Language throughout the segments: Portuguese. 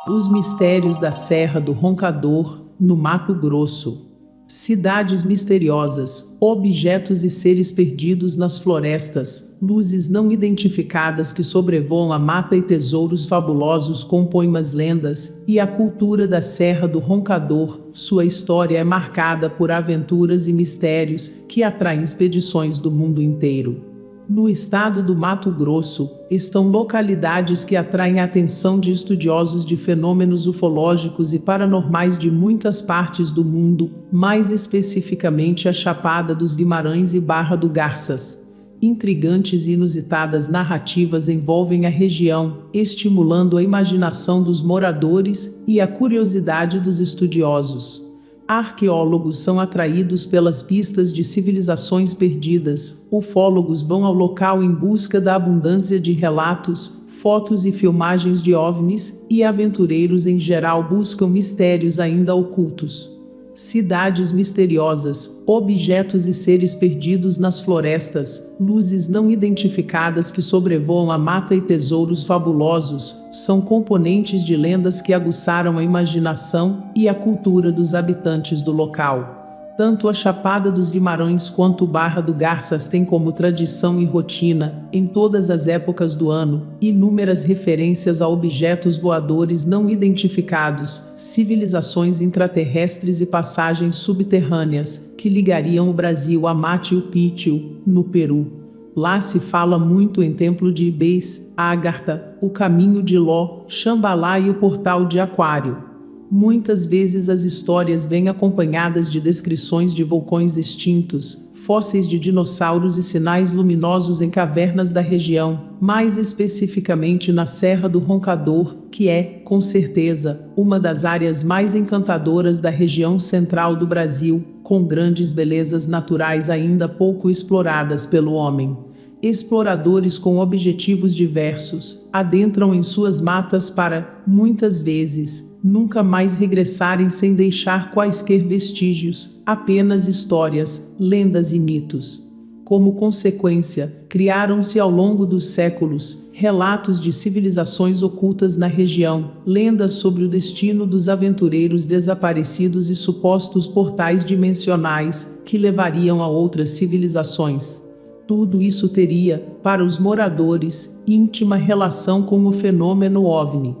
Os mistérios da Serra do Roncador, no Mato Grosso. Cidades misteriosas, objetos e seres perdidos nas florestas, luzes não identificadas que sobrevoam a mata e tesouros fabulosos compõem as lendas, e a cultura da Serra do Roncador, sua história é marcada por aventuras e mistérios que atraem expedições do mundo inteiro. No estado do Mato Grosso, estão localidades que atraem a atenção de estudiosos de fenômenos ufológicos e paranormais de muitas partes do mundo, mais especificamente a Chapada dos Guimarães e Barra do Garças. Intrigantes e inusitadas narrativas envolvem a região, estimulando a imaginação dos moradores e a curiosidade dos estudiosos. Arqueólogos são atraídos pelas pistas de civilizações perdidas, ufólogos vão ao local em busca da abundância de relatos, fotos e filmagens de OVNIs, e aventureiros em geral buscam mistérios ainda ocultos. Cidades misteriosas, objetos e seres perdidos nas florestas, luzes não identificadas que sobrevoam a mata e tesouros fabulosos, são componentes de lendas que aguçaram a imaginação e a cultura dos habitantes do local. Tanto a Chapada dos Guimarães quanto Barra do Garças têm como tradição e rotina, em todas as épocas do ano, inúmeras referências a objetos voadores não identificados, civilizações intraterrestres e passagens subterrâneas, que ligariam o Brasil a Machu Picchu, no Peru. Lá se fala muito em Templo de Ibis, Ágata, o Caminho de Ló, Xambalá e o Portal de Aquário. Muitas vezes as histórias vêm acompanhadas de descrições de vulcões extintos, fósseis de dinossauros e sinais luminosos em cavernas da região, mais especificamente na Serra do Roncador, que é, com certeza, uma das áreas mais encantadoras da região central do Brasil, com grandes belezas naturais ainda pouco exploradas pelo homem. Exploradores com objetivos diversos adentram em suas matas para, muitas vezes, nunca mais regressarem sem deixar quaisquer vestígios, apenas histórias, lendas e mitos. Como consequência, criaram-se ao longo dos séculos relatos de civilizações ocultas na região, lendas sobre o destino dos aventureiros desaparecidos e supostos portais dimensionais que levariam a outras civilizações. Tudo isso teria, para os moradores, íntima relação com o fenômeno OVNI.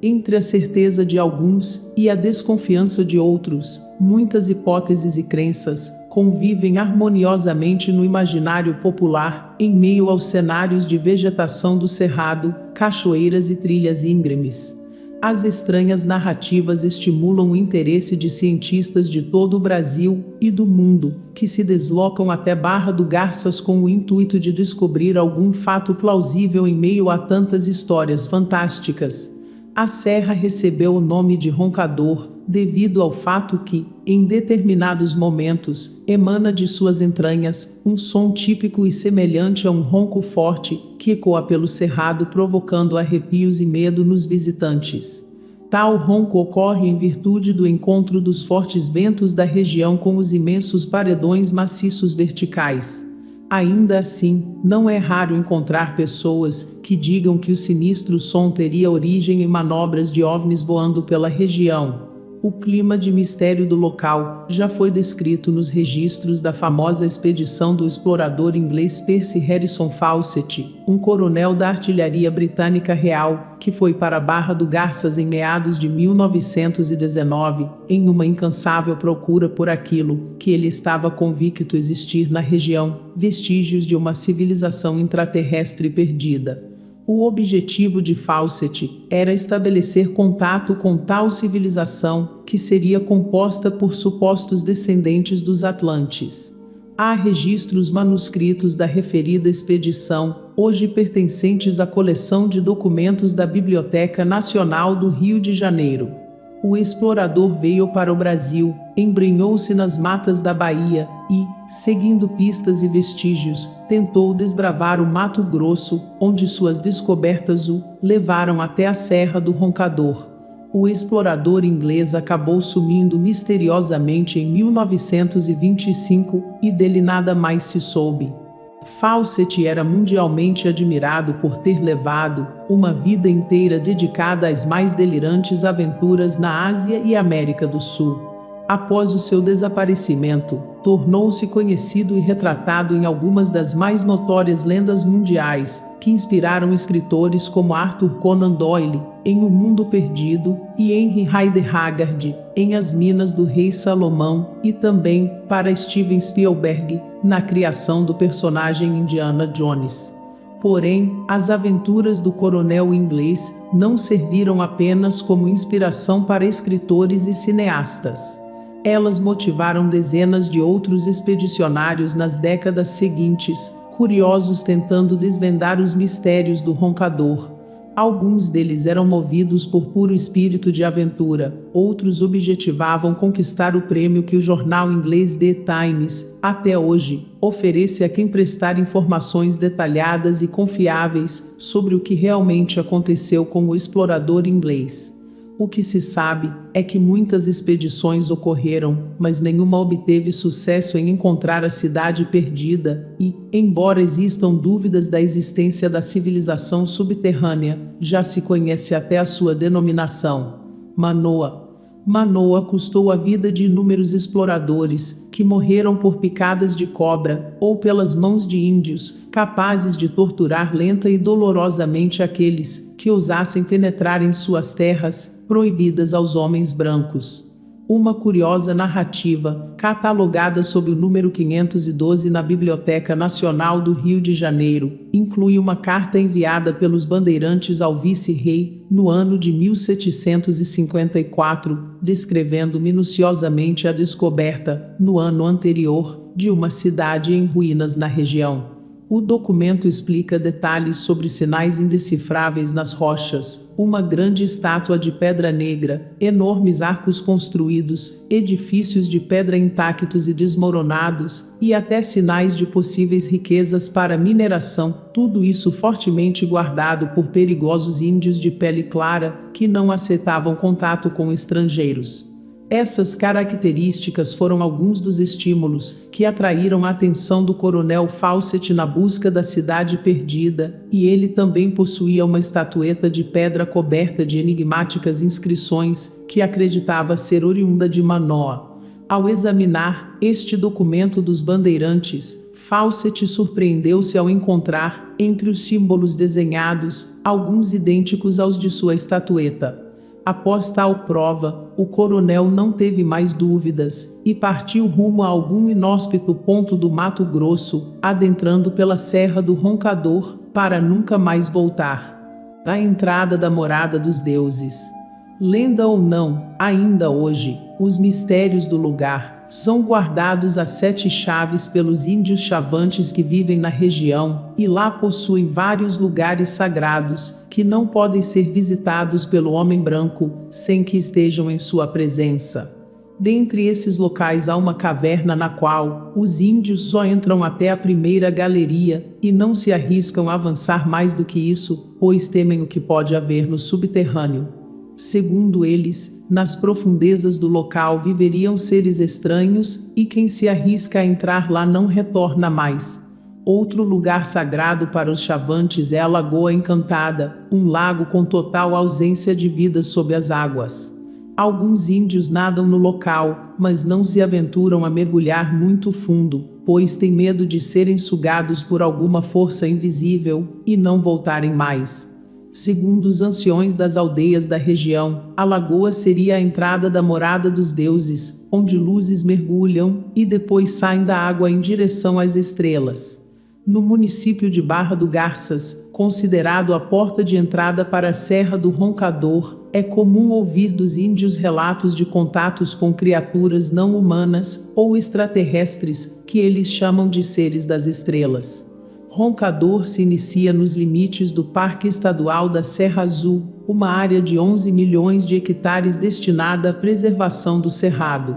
Entre a certeza de alguns e a desconfiança de outros, muitas hipóteses e crenças convivem harmoniosamente no imaginário popular, em meio aos cenários de vegetação do cerrado, cachoeiras e trilhas íngremes. As estranhas narrativas estimulam o interesse de cientistas de todo o Brasil e do mundo, que se deslocam até Barra do Garças com o intuito de descobrir algum fato plausível em meio a tantas histórias fantásticas. A serra recebeu o nome de Roncador, devido ao fato que, em determinados momentos, emana de suas entranhas um som típico e semelhante a um ronco forte, que ecoa pelo cerrado provocando arrepios e medo nos visitantes. Tal ronco ocorre em virtude do encontro dos fortes ventos da região com os imensos paredões maciços verticais. Ainda assim, não é raro encontrar pessoas que digam que o sinistro som teria origem em manobras de OVNIs voando pela região. O clima de mistério do local já foi descrito nos registros da famosa expedição do explorador inglês Percy Harrison Fawcett, um coronel da artilharia britânica real, que foi para Barra do Garças em meados de 1919, em uma incansável procura por aquilo que ele estava convicto existir na região, vestígios de uma civilização intraterrestre perdida. O objetivo de Fawcett era estabelecer contato com tal civilização, que seria composta por supostos descendentes dos Atlantes. Há registros manuscritos da referida expedição, hoje pertencentes à coleção de documentos da Biblioteca Nacional do Rio de Janeiro. O explorador veio para o Brasil, embrenhou-se nas matas da Bahia e, seguindo pistas e vestígios, tentou desbravar o Mato Grosso, onde suas descobertas o levaram até a Serra do Roncador. O explorador inglês acabou sumindo misteriosamente em 1925 e dele nada mais se soube. Fawcett era mundialmente admirado por ter levado uma vida inteira dedicada às mais delirantes aventuras na Ásia e América do Sul. Após o seu desaparecimento, tornou-se conhecido e retratado em algumas das mais notórias lendas mundiais, que inspiraram escritores como Arthur Conan Doyle, em O Mundo Perdido, e Henry Rider Haggard, em As Minas do Rei Salomão, e também para Steven Spielberg, na criação do personagem Indiana Jones. Porém, as aventuras do coronel inglês não serviram apenas como inspiração para escritores e cineastas. Elas motivaram dezenas de outros expedicionários nas décadas seguintes, curiosos tentando desvendar os mistérios do roncador. Alguns deles eram movidos por puro espírito de aventura, outros objetivavam conquistar o prêmio que o jornal inglês The Times, até hoje, oferece a quem prestar informações detalhadas e confiáveis sobre o que realmente aconteceu com o explorador inglês. O que se sabe é que muitas expedições ocorreram, mas nenhuma obteve sucesso em encontrar a cidade perdida e, embora existam dúvidas da existência da civilização subterrânea, já se conhece até a sua denominação: Manoa. Manoa custou a vida de inúmeros exploradores, que morreram por picadas de cobra, ou pelas mãos de índios, capazes de torturar lenta e dolorosamente aqueles que ousassem penetrar em suas terras, proibidas aos homens brancos. Uma curiosa narrativa, catalogada sob o número 512 na Biblioteca Nacional do Rio de Janeiro, inclui uma carta enviada pelos bandeirantes ao vice-rei, no ano de 1754, descrevendo minuciosamente a descoberta, no ano anterior, de uma cidade em ruínas na região. O documento explica detalhes sobre sinais indecifráveis nas rochas, uma grande estátua de pedra negra, enormes arcos construídos, edifícios de pedra intactos e desmoronados, e até sinais de possíveis riquezas para mineração, tudo isso fortemente guardado por perigosos índios de pele clara, que não aceitavam contato com estrangeiros. Essas características foram alguns dos estímulos que atraíram a atenção do coronel Fawcett na busca da cidade perdida, e ele também possuía uma estatueta de pedra coberta de enigmáticas inscrições, que acreditava ser oriunda de Manoa. Ao examinar este documento dos bandeirantes, Fawcett surpreendeu-se ao encontrar, entre os símbolos desenhados, alguns idênticos aos de sua estatueta. Após tal prova, o coronel não teve mais dúvidas, e partiu rumo a algum inóspito ponto do Mato Grosso, adentrando pela Serra do Roncador, para nunca mais voltar. A entrada da morada dos deuses. Lenda ou não, ainda hoje, os mistérios do lugar são guardados a 7 chaves pelos índios chavantes que vivem na região, e lá possuem vários lugares sagrados, que não podem ser visitados pelo homem branco, sem que estejam em sua presença. Dentre esses locais há uma caverna na qual os índios só entram até a primeira galeria, e não se arriscam a avançar mais do que isso, pois temem o que pode haver no subterrâneo. Segundo eles, nas profundezas do local viveriam seres estranhos, e quem se arrisca a entrar lá não retorna mais. Outro lugar sagrado para os chavantes é a Lagoa Encantada, um lago com total ausência de vida sob as águas. Alguns índios nadam no local, mas não se aventuram a mergulhar muito fundo, pois têm medo de serem sugados por alguma força invisível e não voltarem mais. Segundo os anciões das aldeias da região, a lagoa seria a entrada da morada dos deuses, onde luzes mergulham e depois saem da água em direção às estrelas. No município de Barra do Garças, considerado a porta de entrada para a Serra do Roncador, é comum ouvir dos índios relatos de contatos com criaturas não humanas ou extraterrestres, que eles chamam de seres das estrelas. Roncador se inicia nos limites do Parque Estadual da Serra Azul, uma área de 11 milhões de hectares destinada à preservação do cerrado.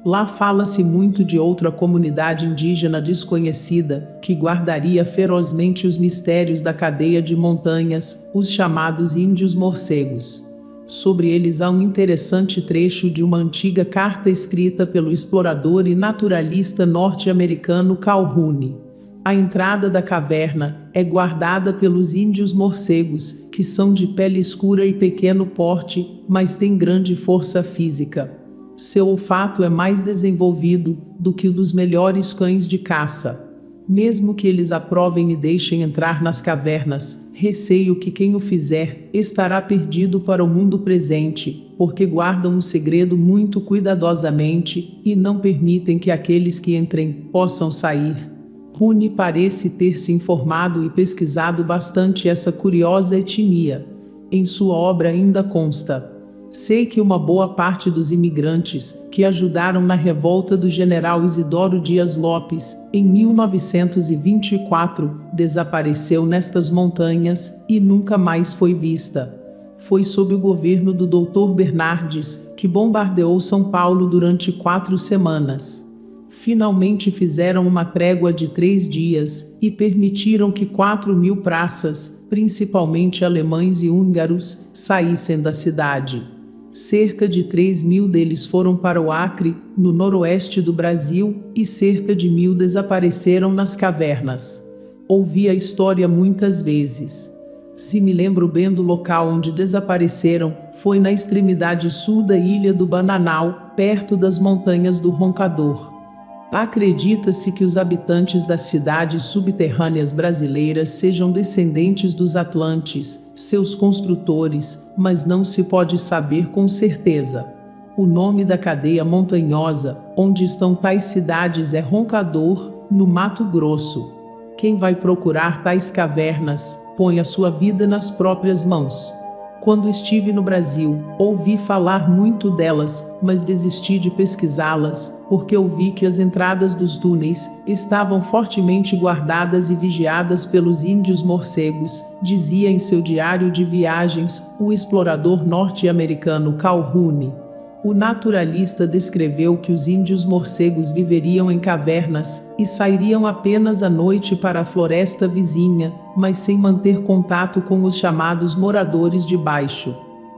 Lá fala-se muito de outra comunidade indígena desconhecida, que guardaria ferozmente os mistérios da cadeia de montanhas, os chamados índios morcegos. Sobre eles há um interessante trecho de uma antiga carta escrita pelo explorador e naturalista norte-americano Calhoun. A entrada da caverna é guardada pelos índios morcegos, que são de pele escura e pequeno porte, mas têm grande força física. Seu olfato é mais desenvolvido do que o dos melhores cães de caça. Mesmo que eles aprovem e deixem entrar nas cavernas, receio que quem o fizer estará perdido para o mundo presente, porque guardam o segredo muito cuidadosamente e não permitem que aqueles que entrem possam sair. Rune parece ter se informado e pesquisado bastante essa curiosa etnia. Em sua obra ainda consta: sei que uma boa parte dos imigrantes que ajudaram na revolta do general Isidoro Dias Lopes, em 1924, desapareceu nestas montanhas e nunca mais foi vista. Foi sob o governo do Dr. Bernardes que bombardeou São Paulo durante 4 semanas. Finalmente fizeram uma trégua de 3 dias e permitiram que 4.000 praças, principalmente alemães e húngaros, saíssem da cidade. Cerca de 3.000 deles foram para o Acre, no noroeste do Brasil, e cerca de 1.000 desapareceram nas cavernas. Ouvi a história muitas vezes. Se me lembro bem do local onde desapareceram, foi na extremidade sul da ilha do Bananal, perto das montanhas do Roncador. Acredita-se que os habitantes das cidades subterrâneas brasileiras sejam descendentes dos Atlantes, seus construtores, mas não se pode saber com certeza. O nome da cadeia montanhosa, onde estão tais cidades, é Roncador, no Mato Grosso. Quem vai procurar tais cavernas, põe a sua vida nas próprias mãos. Quando estive no Brasil, ouvi falar muito delas, mas desisti de pesquisá-las, porque ouvi que as entradas dos túneis estavam fortemente guardadas e vigiadas pelos índios morcegos, dizia em seu diário de viagens o explorador norte-americano Calhoun. O naturalista descreveu que os índios morcegos viveriam em cavernas e sairiam apenas à noite para a floresta vizinha, mas sem manter contato com os chamados moradores de baixo.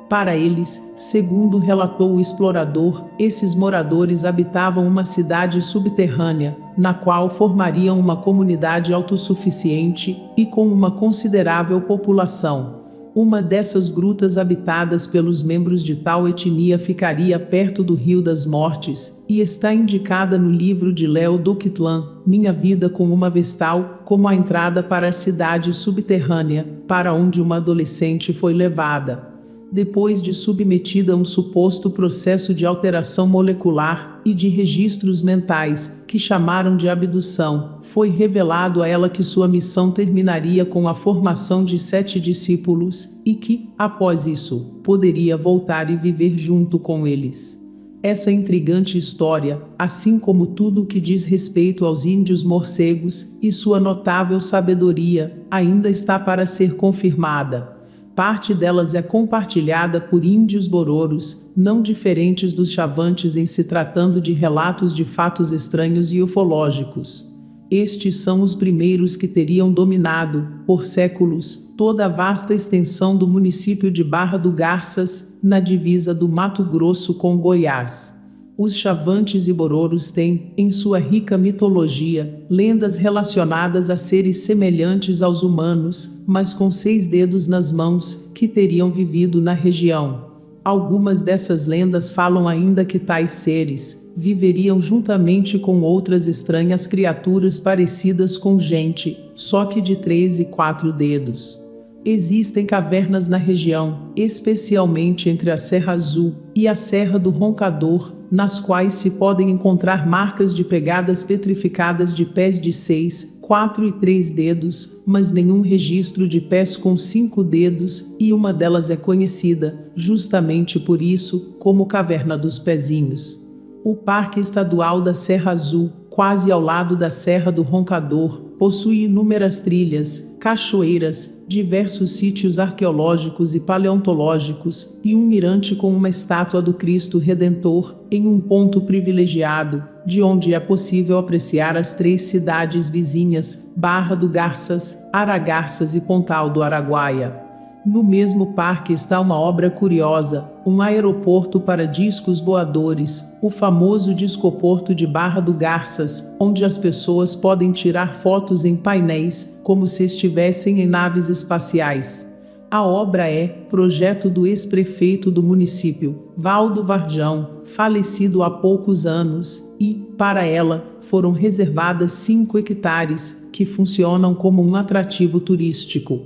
Para eles, segundo relatou o explorador, esses moradores habitavam uma cidade subterrânea, na qual formariam uma comunidade autossuficiente e com uma considerável população. Uma dessas grutas habitadas pelos membros de tal etnia ficaria perto do Rio das Mortes, e está indicada no livro de Léo Duquitlan, Minha Vida com uma Vestal, como a entrada para a cidade subterrânea, para onde uma adolescente foi levada. Depois de submetida a um suposto processo de alteração molecular e de registros mentais, que chamaram de abdução, foi revelado a ela que sua missão terminaria com a formação de 7 discípulos, e que, após isso, poderia voltar e viver junto com eles. Essa intrigante história, assim como tudo o que diz respeito aos índios morcegos e sua notável sabedoria, ainda está para ser confirmada. Parte delas é compartilhada por índios bororos, não diferentes dos chavantes em se tratando de relatos de fatos estranhos e ufológicos. Estes são os primeiros que teriam dominado, por séculos, toda a vasta extensão do município de Barra do Garças, na divisa do Mato Grosso com Goiás. Os chavantes e bororos têm, em sua rica mitologia, lendas relacionadas a seres semelhantes aos humanos, mas com 6 dedos nas mãos, que teriam vivido na região. Algumas dessas lendas falam ainda que tais seres viveriam juntamente com outras estranhas criaturas parecidas com gente, só que de 3 e 4 dedos. Existem cavernas na região, especialmente entre a Serra Azul e a Serra do Roncador, nas quais se podem encontrar marcas de pegadas petrificadas de pés de 6, 4 e 3 dedos, mas nenhum registro de pés com 5 dedos, e uma delas é conhecida, justamente por isso, como Caverna dos Pezinhos. O Parque Estadual da Serra Azul, quase ao lado da Serra do Roncador, possui inúmeras trilhas, cachoeiras, diversos sítios arqueológicos e paleontológicos, e um mirante com uma estátua do Cristo Redentor, em um ponto privilegiado, de onde é possível apreciar as 3 cidades vizinhas, Barra do Garças, Aragarças e Pontal do Araguaia. No mesmo parque está uma obra curiosa, um aeroporto para discos voadores, o famoso Discoporto de Barra do Garças, onde as pessoas podem tirar fotos em painéis, como se estivessem em naves espaciais. A obra é projeto do ex-prefeito do município, Valdo Varjão, falecido há poucos anos, e, para ela, foram reservadas 5 hectares, que funcionam como um atrativo turístico.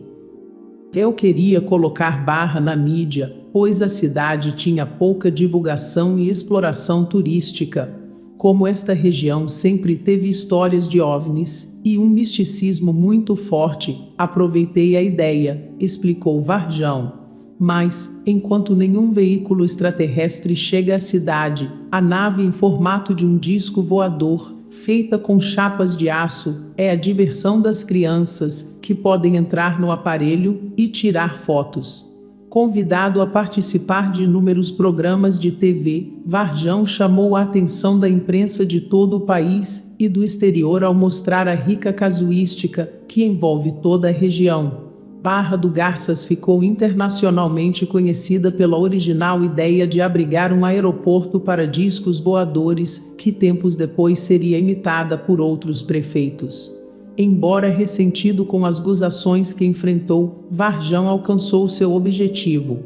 Eu queria colocar Barra na mídia, pois a cidade tinha pouca divulgação e exploração turística. Como esta região sempre teve histórias de OVNIs e um misticismo muito forte, aproveitei a ideia, explicou Varjão. Mas, enquanto nenhum veículo extraterrestre chega à cidade, a nave em formato de um disco voador, feita com chapas de aço, é a diversão das crianças, que podem entrar no aparelho e tirar fotos. Convidado a participar de inúmeros programas de TV, Varjão chamou a atenção da imprensa de todo o país e do exterior ao mostrar a rica casuística que envolve toda a região. Barra do Garças ficou internacionalmente conhecida pela original ideia de abrigar um aeroporto para discos voadores, que tempos depois seria imitada por outros prefeitos. Embora ressentido com as gozações que enfrentou, Varjão alcançou seu objetivo.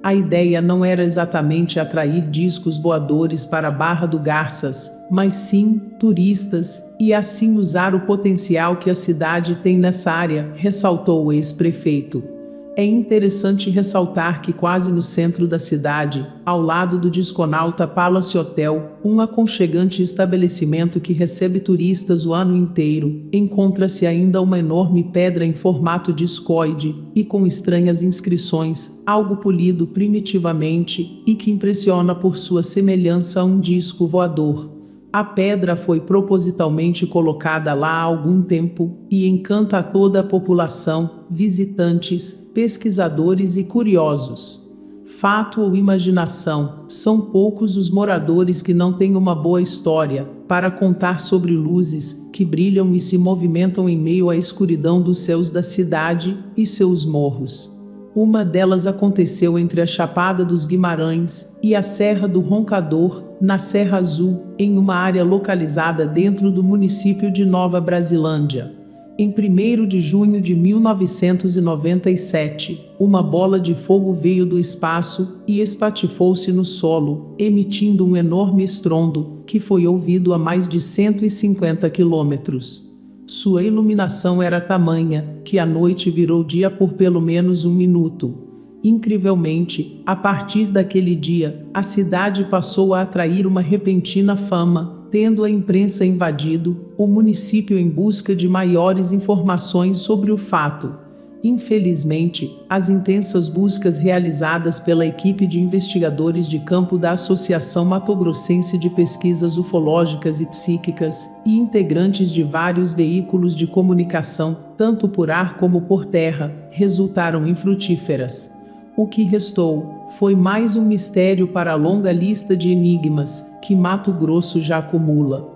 A ideia não era exatamente atrair discos voadores para Barra do Garças, mas sim turistas, e assim usar o potencial que a cidade tem nessa área, ressaltou o ex-prefeito. É interessante ressaltar que quase no centro da cidade, ao lado do Disconauta Palace Hotel, um aconchegante estabelecimento que recebe turistas o ano inteiro, encontra-se ainda uma enorme pedra em formato discoide e com estranhas inscrições, algo polido primitivamente e que impressiona por sua semelhança a um disco voador. A pedra foi propositalmente colocada lá há algum tempo e encanta a toda a população, visitantes, pesquisadores e curiosos. Fato ou imaginação, são poucos os moradores que não têm uma boa história para contar sobre luzes que brilham e se movimentam em meio à escuridão dos céus da cidade e seus morros. Uma delas aconteceu entre a Chapada dos Guimarães e a Serra do Roncador, na Serra Azul, em uma área localizada dentro do município de Nova Brasilândia. Em 1º de junho de 1997, uma bola de fogo veio do espaço e espatifou-se no solo, emitindo um enorme estrondo, que foi ouvido a mais de 150 quilômetros. Sua iluminação era tamanha, que a noite virou dia por pelo menos 1 minuto. Incrivelmente, a partir daquele dia, a cidade passou a atrair uma repentina fama, tendo a imprensa invadido o município em busca de maiores informações sobre o fato. Infelizmente, as intensas buscas realizadas pela equipe de investigadores de campo da Associação Mato-Grossense de Pesquisas Ufológicas e Psíquicas e integrantes de vários veículos de comunicação, tanto por ar como por terra, resultaram infrutíferas. O que restou foi mais um mistério para a longa lista de enigmas que Mato Grosso já acumula.